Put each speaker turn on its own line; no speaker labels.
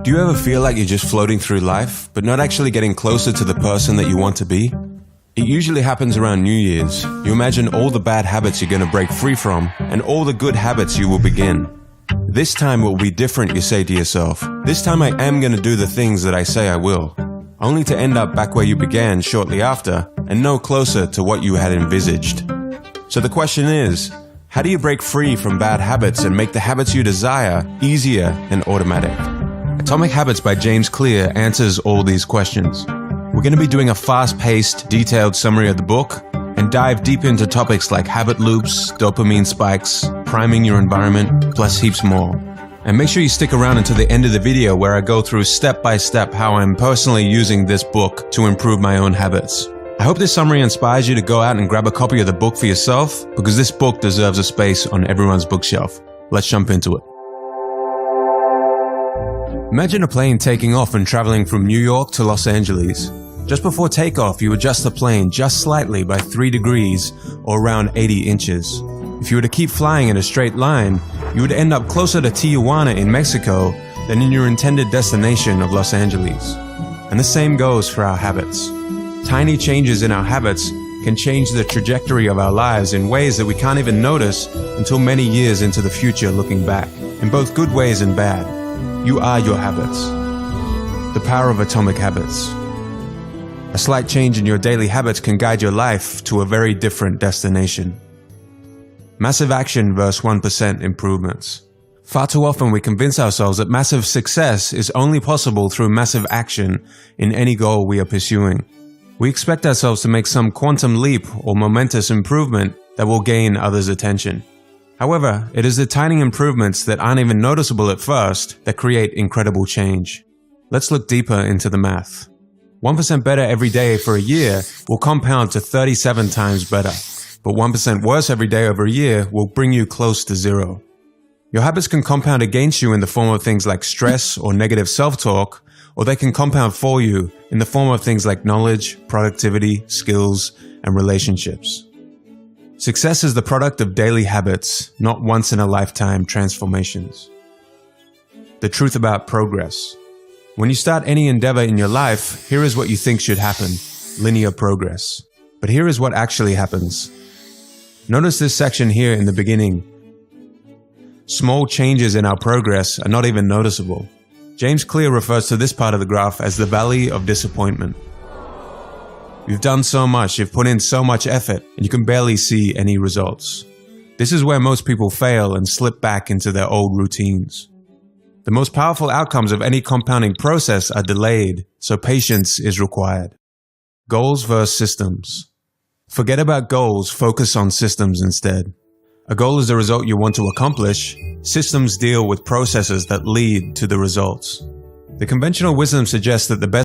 Do you ever feel like you're just floating through life, but not actually getting closer to the person that you want to be? It usually happens around New Year's. You imagine all the bad habits you're going to break free from, and all the good habits you will begin. This time will be different, you say to yourself. This time I am going to do the things that I say I will. Only to end up back where you began shortly after, and no closer to what you had envisaged. So the question is, how do you break free from bad habits and make the habits you desire easier and automatic? Atomic Habits by James Clear answers all these questions. We're going to be doing a fast-paced, detailed summary of the book and dive deep into topics like habit loops, dopamine spikes, priming your environment, plus heaps more. And make sure you stick around until the end of the video where I go through step by step how I'm personally using this book to improve my own habits. I hope this summary inspires you to go out and grab a copy of the book for yourself, because this book deserves a space on everyone's bookshelf. Let's jump into it. Imagine a plane taking off and traveling from New York to Los Angeles. Just before takeoff, you adjust the plane just slightly by 3 degrees or around 80 inches. If you were to keep flying in a straight line, you would end up closer to Tijuana in Mexico than in your intended destination of Los Angeles. And the same goes for our habits. Tiny changes in our habits can change the trajectory of our lives in ways that we can't even notice until many years into the future looking back, in both good ways and bad. You are your habits. The power of atomic habits. A slight change in your daily habits can guide your life to a very different destination. Massive action versus 1% improvements. Far too often we convince ourselves that massive success is only possible through massive action in any goal we are pursuing. We expect ourselves to make some quantum leap or momentous improvement that will gain others' attention. However, it is the tiny improvements that aren't even noticeable at first that create incredible change. Let's look deeper into the math. 1% better every day for a year will compound to 37 times better, but 1% worse every day over a year will bring you close to zero. Your habits can compound against you in the form of things like stress or negative self-talk, or they can compound for you in the form of things like knowledge, productivity, skills, and relationships. Success is the product of daily habits, not once-in-a-lifetime transformations. The truth about progress. When you start any endeavor in your life, here is what you think should happen: linear progress. But here is what actually happens. Notice this section here in the beginning. Small changes in our progress are not even noticeable. James Clear refers to this part of the graph as the valley of disappointment. You've done so much, you've put in so much effort, and you can barely see any results. This is where most people fail and slip back into their old routines. The most powerful outcomes of any compounding process are delayed, so patience is required. Goals versus systems. Forget about goals, focus on systems instead. A goal is the result you want to accomplish. Systems deal with processes that lead to the results. The conventional wisdom suggests that the best